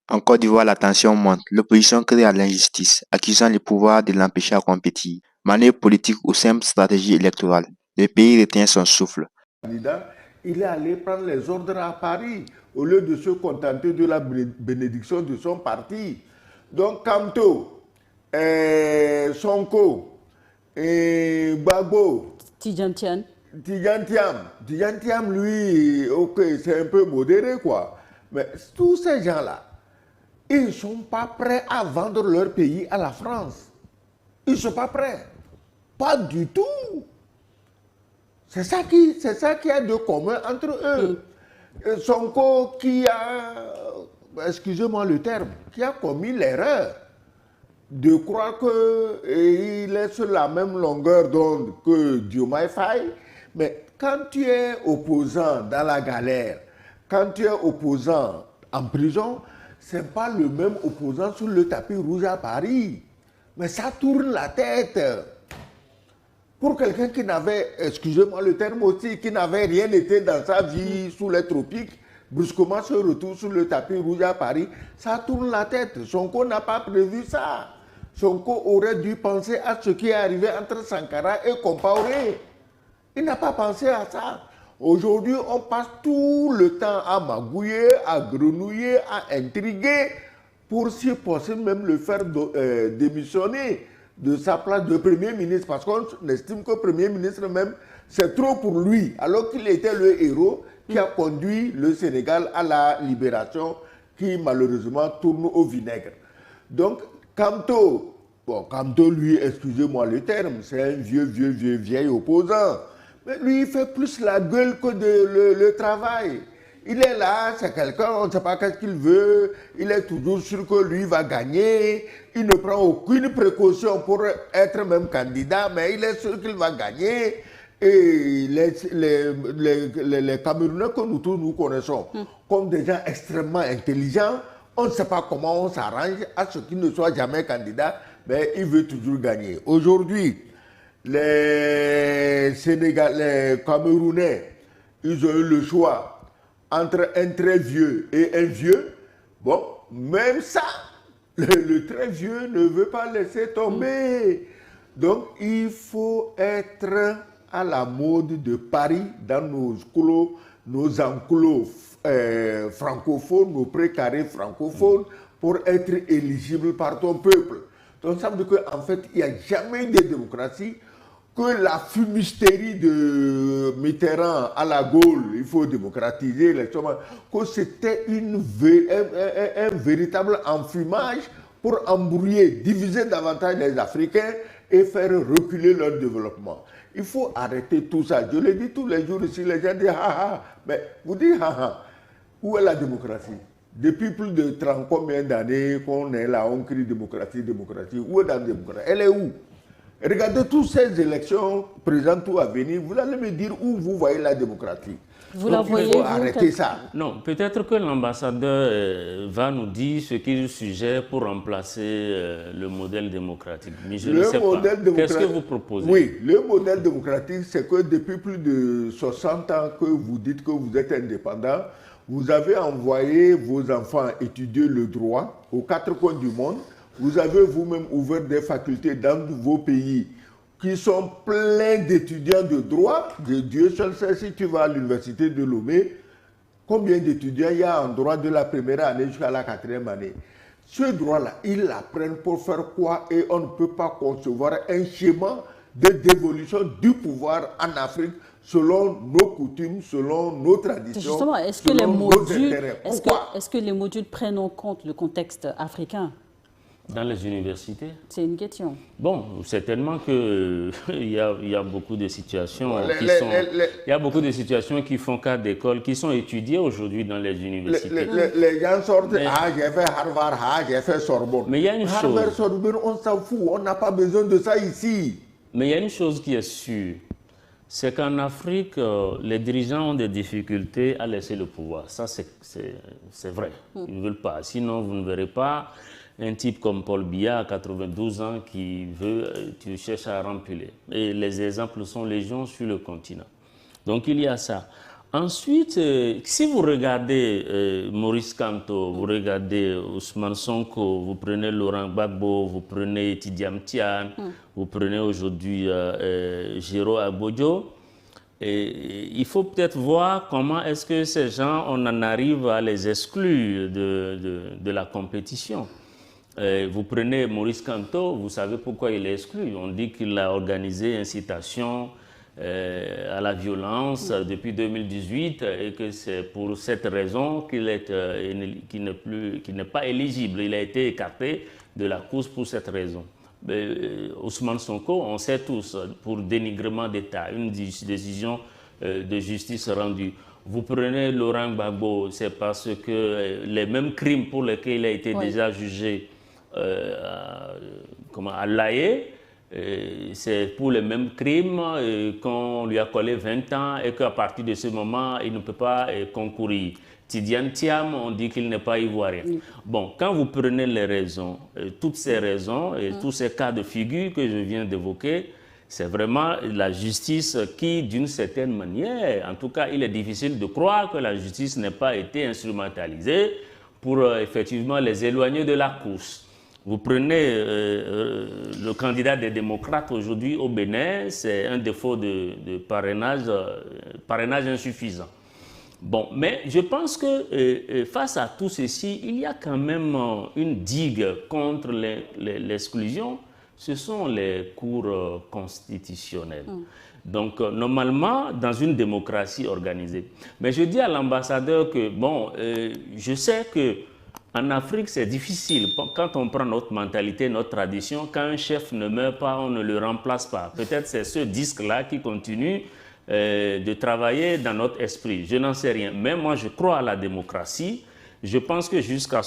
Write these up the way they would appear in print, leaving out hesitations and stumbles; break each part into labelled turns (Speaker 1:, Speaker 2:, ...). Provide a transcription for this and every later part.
Speaker 1: En Côte d'Ivoire, la tension monte. L'opposition crie à l'injustice, accusant les pouvoirs de l'empêcher à compétir. Manœuvre politique ou simple stratégie électorale. Le pays retient son souffle.
Speaker 2: Candidat, il est allé prendre les ordres à Paris au lieu de se contenter de la bénédiction de son parti. Donc, Kamto, Sonko, Gbagbo,
Speaker 3: Tidjantian.
Speaker 2: Tidjantiam, lui, ok, c'est un peu modéré, quoi. Mais tous ces gens-là, ils ne sont pas prêts à vendre leur pays à la France. Ils ne sont pas prêts. Pas du tout. C'est ça qui a de commun entre eux. Sonko qui a, excusez-moi le terme, qui a commis l'erreur de croire qu'il est sur la même longueur d'onde que Diomaye Faye. Mais quand tu es opposant dans la galère, quand tu es opposant en prison, ce n'est pas le même opposant sur le tapis rouge à Paris. Mais ça tourne la tête. Pour quelqu'un qui n'avait, excusez-moi le terme aussi, qui n'avait rien été dans sa vie sous les tropiques, brusquement se retrouve sur le tapis rouge à Paris, ça tourne la tête. Sonko n'a pas prévu ça. Sonko aurait dû penser à ce qui est arrivé entre Sankara et Compaoré. Il n'a pas pensé à ça. Aujourd'hui, on passe tout le temps à magouiller, à grenouiller, à intriguer, pour si possible même le faire démissionner de sa place de Premier ministre, parce qu'on estime que Premier ministre même, c'est trop pour lui, alors qu'il était le héros qui a conduit le Sénégal à la libération, qui malheureusement tourne au vinaigre. Donc, Kamto, lui, excusez-moi le terme, c'est un vieil opposant. Mais lui, il fait plus la gueule que le travail. Il est là, c'est quelqu'un, on ne sait pas qu'est-ce qu'il veut, il est toujours sûr que lui va gagner, il ne prend aucune précaution pour être même candidat, mais il est sûr qu'il va gagner. Et les Camerounais que nous tous nous connaissons comme des gens extrêmement intelligents, on ne sait pas comment on s'arrange à ce qu'il ne soit jamais candidat, mais il veut toujours gagner. Aujourd'hui, les Camerounais, ils ont eu le choix entre un très vieux et un vieux. Bon, même ça, le très vieux ne veut pas laisser tomber. Donc, il faut être à la mode de Paris dans nos enclos francophones, nos précarés francophones, pour être éligible par ton peuple. Donc, ça veut dire qu'en fait, il n'y a jamais eu de démocratie, que la fumisterie de Mitterrand à la Gaulle, il faut démocratiser les choses, que c'était un véritable enfumage pour embrouiller, diviser davantage les Africains et faire reculer leur développement. Il faut arrêter tout ça. Je le dis tous les jours ici, les gens disent ha ha, mais vous dites ha ha, où est la démocratie? Depuis plus de 30 combien d'années qu'on est là, on crie démocratie, démocratie. Où est la démocratie? Elle est où? Regardez toutes ces élections présentes ou à venir, vous allez me dire où vous voyez la démocratie.
Speaker 3: Vous la voyez,
Speaker 2: il faut arrêter ça.
Speaker 4: Non, peut-être que l'ambassadeur va nous dire ce qu'il suggère pour remplacer le modèle démocratique. Mais je ne sais pas. Qu'est-ce que vous proposez?
Speaker 2: Oui, le modèle démocratique, c'est que depuis plus de 60 ans que vous dites que vous êtes indépendant, vous avez envoyé vos enfants étudier le droit aux quatre coins du monde. Vous avez vous-même ouvert des facultés dans vos pays qui sont pleins d'étudiants de droit. Dieu seul sait, si tu vas à l'université de Lomé, combien d'étudiants il y a en droit de la première année jusqu'à la quatrième année. Ce droit-là, ils l'apprennent pour faire quoi? Et on ne peut pas concevoir un schéma de dévolution du pouvoir en Afrique selon nos coutumes, selon nos traditions.
Speaker 3: Justement, est-ce que les modules prennent en compte le contexte africain?
Speaker 4: Dans les universités?
Speaker 3: C'est une question.
Speaker 4: Bon, certainement qu'il y a beaucoup de situations il y a beaucoup de situations qui font cas d'école, qui sont étudiées aujourd'hui dans les universités.
Speaker 2: Les gens sortent, j'ai fait Harvard, j'ai fait Sorbonne.
Speaker 4: Mais il y a une chose.
Speaker 2: Harvard, Sorbonne, on s'en fout, on n'a pas besoin de ça ici.
Speaker 4: Mais il y a une chose qui est sûre, c'est qu'en Afrique, les dirigeants ont des difficultés à laisser le pouvoir. Ça, c'est vrai. Ils ne veulent pas. Sinon, vous ne verrez pas un type comme Paul Biya à 92 ans qui tu cherches à remplir. Et les exemples sont légion sur le continent. Donc il y a ça. Ensuite, si vous regardez Maurice Kamto, vous regardez Ousmane Sonko, vous prenez Laurent Gbagbo, vous prenez Tidiane Tian, vous prenez aujourd'hui Géraud Abodjo, il faut peut-être voir comment est-ce que ces gens, on en arrive à les exclure de la compétition. Vous prenez Maurice Kamto, vous savez pourquoi il est exclu. On dit qu'il a organisé incitation à la violence depuis 2018 et que c'est pour cette raison qu'il n'est pas éligible. Il a été écarté de la course pour cette raison. Ousmane Sonko, on sait tous, pour dénigrement d'État, une décision de justice rendue. Vous prenez Laurent Gbagbo, c'est parce que les mêmes crimes pour lesquels il a été déjà jugé à l'AE, c'est pour les mêmes crimes qu'on lui a collé 20 ans et qu'à partir de ce moment, il ne peut pas concourir. Tidiane Thiam, on dit qu'il n'est pas ivoirien. Bon, quand vous prenez les raisons, toutes ces raisons et tous ces cas de figure que je viens d'évoquer, c'est vraiment la justice qui, d'une certaine manière, en tout cas, il est difficile de croire que la justice n'ait pas été instrumentalisée pour effectivement les éloigner de la course. Vous prenez le candidat des démocrates aujourd'hui au Bénin, c'est un défaut de parrainage insuffisant. Bon, mais je pense que face à tout ceci, il y a quand même une digue contre l'exclusion, ce sont les cours constitutionnels. Donc, normalement, dans une démocratie organisée. Mais je dis à l'ambassadeur que, bon, je sais que en Afrique, c'est difficile. Quand on prend notre mentalité, notre tradition, quand un chef ne meurt pas, on ne le remplace pas. Peut-être c'est ce disque-là qui continue de travailler dans notre esprit. Je n'en sais rien. Mais moi, je crois à la démocratie. Je pense que jusqu'à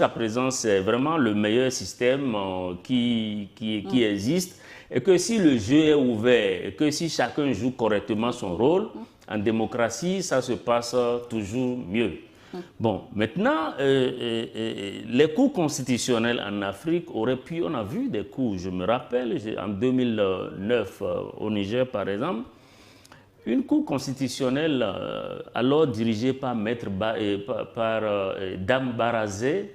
Speaker 4: présent, c'est vraiment le meilleur système qui existe. Et que si le jeu est ouvert, et que si chacun joue correctement son rôle, en démocratie, ça se passe toujours mieux. Bon, maintenant, les cours constitutionnels en Afrique auraient pu, on a vu des cours, je me rappelle, en 2009 au Niger par exemple, une cour constitutionnelle alors dirigée par Dame Barazé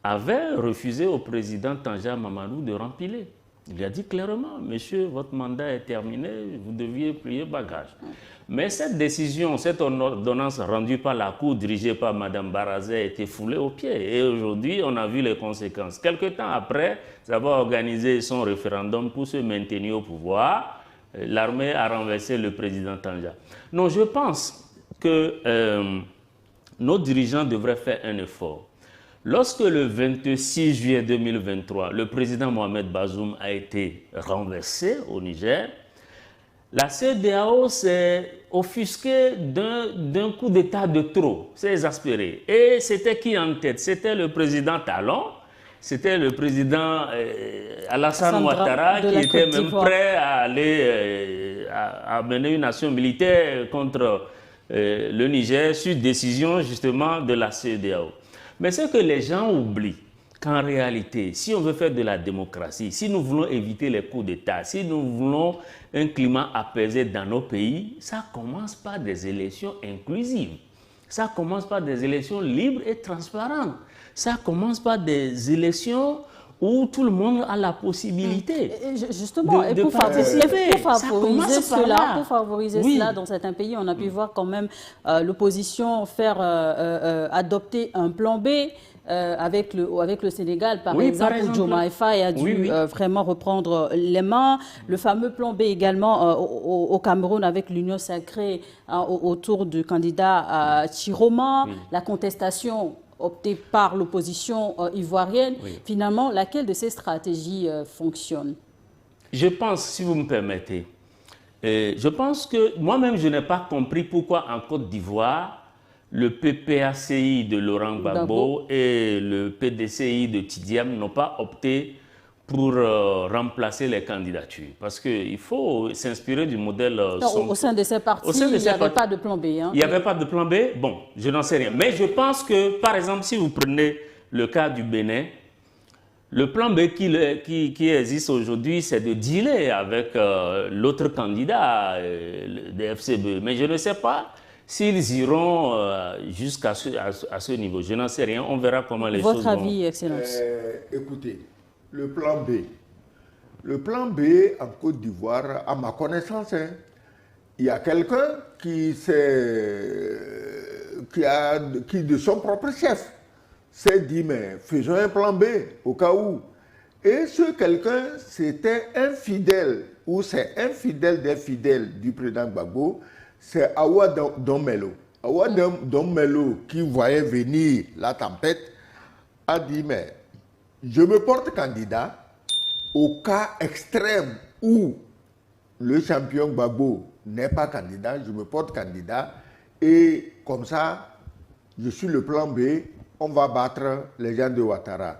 Speaker 4: avait refusé au président Tanja Mamadou de rempiler. Il a dit clairement, monsieur, votre mandat est terminé, vous deviez plier bagage. Mais cette décision, cette ordonnance rendue par la Cour, dirigée par Mme Barazé, a été foulée aux pieds. Et aujourd'hui, on a vu les conséquences. Quelque temps après avoir organisé son référendum pour se maintenir au pouvoir, l'armée a renversé le président Tanja. Non, je pense que nos dirigeants devraient faire un effort. Lorsque le 26 juillet 2023, le président Mohamed Bazoum a été renversé au Niger, la CEDEAO s'est offusquée d'un coup d'État de trop, s'est exaspérée. Et c'était qui en tête? C'était le président Talon, c'était le président Alassane Ouattara qui était même prêt à aller à mener une action militaire contre le Niger sur décision justement de la CEDEAO. Mais ce que les gens oublient, qu'en réalité, si on veut faire de la démocratie, si nous voulons éviter les coups d'État, si nous voulons un climat apaisé dans nos pays, ça commence par des élections inclusives. Ça commence par des élections libres et transparentes. Ça commence par des élections où tout le monde a la possibilité de participer.
Speaker 3: Pour favoriser cela dans certains pays, on a pu voir quand même l'opposition faire adopter un plan B avec le Sénégal, par exemple, où Diomaye Faye a dû vraiment reprendre les mains. Le fameux plan B également au Cameroun avec l'Union sacrée autour du candidat Chiroma, la contestation optée par l'opposition ivoirienne. Finalement, laquelle de ces stratégies fonctionne?
Speaker 4: Je pense, si vous me permettez, je pense que moi-même, je n'ai pas compris pourquoi en Côte d'Ivoire, le PPACI de Laurent Gbagbo et le PDCI de Tidiane n'ont pas opté pour remplacer les candidatures. Parce qu'il faut s'inspirer du modèle...
Speaker 3: au sein de ces partis, il n'y avait pas de plan B. Hein.
Speaker 4: Il n'y avait pas de plan B? Bon, je n'en sais rien. Mais je pense que, par exemple, si vous prenez le cas du Bénin, le plan B qui existe aujourd'hui, c'est de dealer avec l'autre candidat des FCB. Mais je ne sais pas S'ils iront jusqu'à ce niveau, je n'en sais rien, on verra comment les choses vont.
Speaker 3: Votre avis, Excellence?
Speaker 2: Écoutez, le plan B. Le plan B en Côte d'Ivoire, à ma connaissance, hein, il y a quelqu'un qui de son propre chef s'est dit, mais faisons un plan B au cas où. Et ce quelqu'un, c'était un fidèle, ou c'est un fidèle des fidèles du président Gbagbo, c'est Awa Dommelo. Awa Dommelo, qui voyait venir la tempête, a dit, mais je me porte candidat au cas extrême où le champion Gbagbo n'est pas candidat, je me porte candidat, et comme ça, je suis le plan B, on va battre les gens de Ouattara.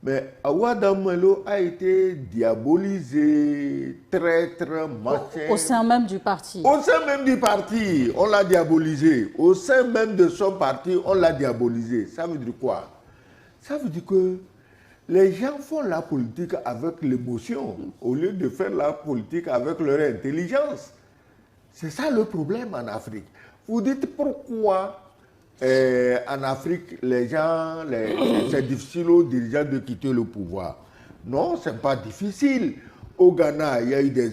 Speaker 2: Mais Awa Dommelo a été diabolisé, traître, machin.
Speaker 3: Au sein même du parti.
Speaker 2: Au sein même du parti, on l'a diabolisé. Au sein même de son parti, on l'a diabolisé. Ça veut dire quoi? Ça veut dire que les gens font la politique avec l'émotion au lieu de faire la politique avec leur intelligence. C'est ça le problème en Afrique. Vous dites pourquoi en Afrique, les gens, c'est difficile aux dirigeants de quitter le pouvoir. Non, ce n'est pas difficile. Au Ghana, il y a eu des